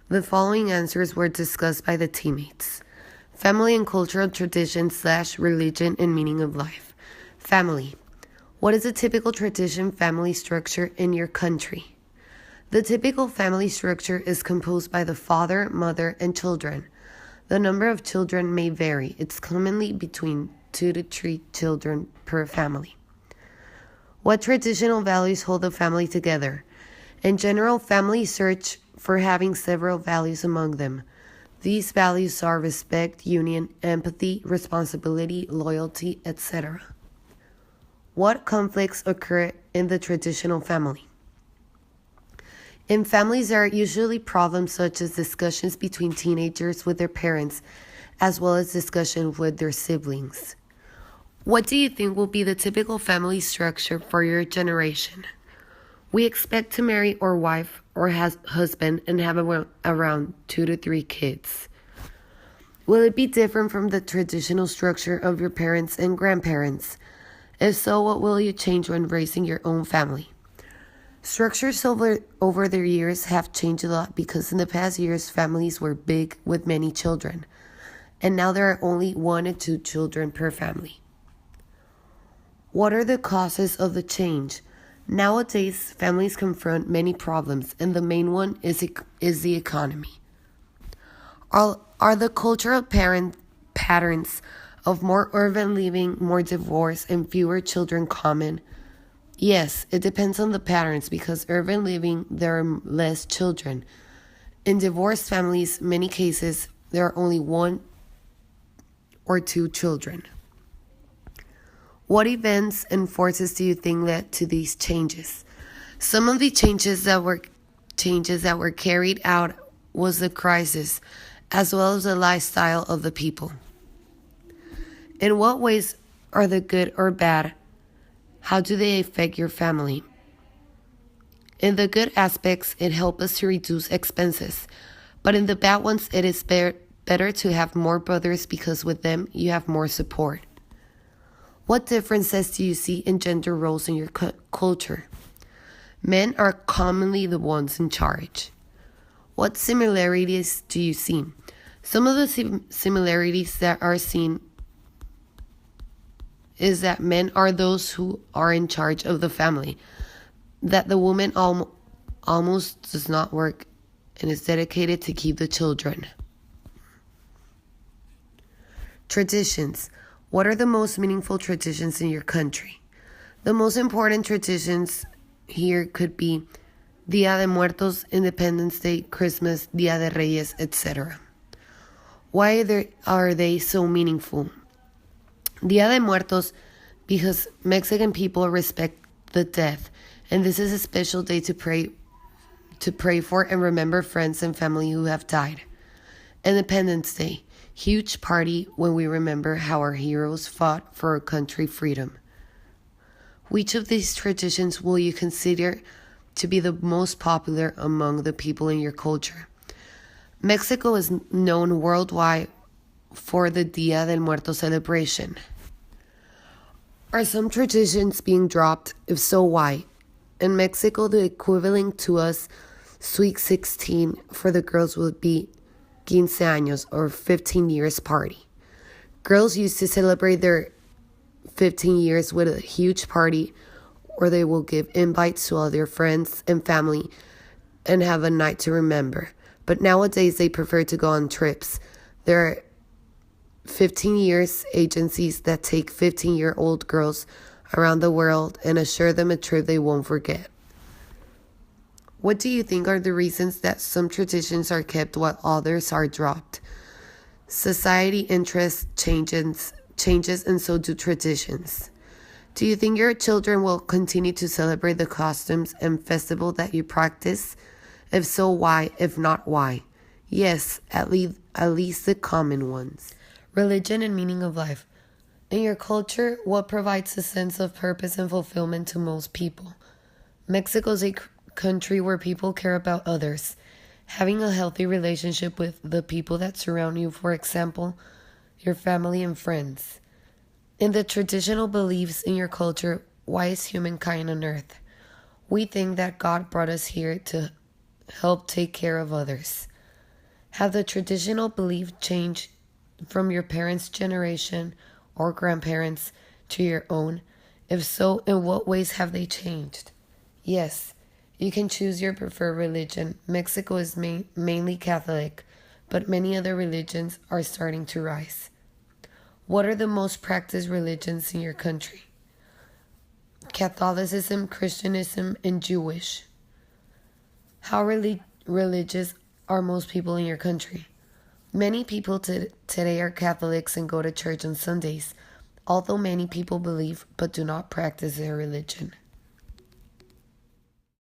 The following answers were discussed by the teammates. Family and cultural tradition / religion and meaning of life. Family. What is a typical tradition family structure in your country? The typical family structure is composed by the father, mother, and children. The number of children may vary. It's commonly between 2 to 3 children per family. What traditional values hold the family together? In general, families search for having several values among them. These values are respect, union, empathy, responsibility, loyalty, etc. What conflicts occur in the traditional family? In families, there are usually problems such as discussions between teenagers with their parents, as well as discussions with their siblings. What do you think will be the typical family structure for your generation? We expect to marry our wife or husband and have around 2 to 3 kids. Will it be different from the traditional structure of your parents and grandparents? If so, what will you change when raising your own family? Structures over the years have changed a lot because in the past years, families were big with many children, and now there are only 1 or 2 children per family. What are the causes of the change? Nowadays, families confront many problems, and the main one is the economy. Are the cultural patterns of more urban living, more divorce, and fewer children common? Yes, it depends on the patterns because urban living, there are less children. In divorced families, many cases, there are only 1 or 2 children. What events and forces do you think led to these changes? Some of the changes that were carried out was the crisis, as well as the lifestyle of the people. In what ways are they good or bad? How do they affect your family? In the good aspects, it helps us to reduce expenses, but in the bad ones, it is better to have more brothers because with them, you have more support. What differences do you see in gender roles in your culture? Men are commonly the ones in charge. What similarities do you see? Some of the similarities that are seen is that men are those who are in charge of the family, that the woman almost does not work and is dedicated to keep the children. Traditions. What are the most meaningful traditions in your country? The most important traditions here could be Dia de Muertos, Independence Day, Christmas, Dia de Reyes, etc. Why are they so meaningful? Dia de Muertos, because Mexican people respect the death, and this is a special day to pray for and remember friends and family who have died. Independence Day, huge party when we remember how our heroes fought for our country freedom. Which of these traditions will you consider to be the most popular among the people in your culture? Mexico is known worldwide for the Dia del Muerto celebration. Are some traditions being dropped? If so, why? In Mexico, the equivalent to us Sweet 16 for the girls would be 15 años or 15 years party. Girls used to celebrate their 15 years with a huge party, or they will give invites to all their friends and family and have a night to remember. But nowadays, they prefer to go on trips. There are 15 years agencies that take 15-year-old girls around the world and assure them a trip they won't forget. What do you think are the reasons that some traditions are kept while others are dropped? Society interest changes and so do traditions. Do you think your children will continue to celebrate the customs and festival that you practice? If so, why? If not, why? Yes, at least the common ones. Religion and meaning of life. In your culture, what provides a sense of purpose and fulfillment to most people? Mexico is a country where people care about others. Having a healthy relationship with the people that surround you, for example, your family and friends. In the traditional beliefs in your culture, why is humankind on earth? We think that God brought us here to help take care of others. Have the traditional belief changed from your parents' generation or grandparents to your own? If so, in what ways have they changed? Yes, you can choose your preferred religion. Mexico is mainly Catholic, but many other religions are starting to rise. What are the most practiced religions in your country? Catholicism, Christianism, and Jewish. How religious are most people in your country? Many people today are Catholics and go to church on Sundays, although many people believe but do not practice their religion.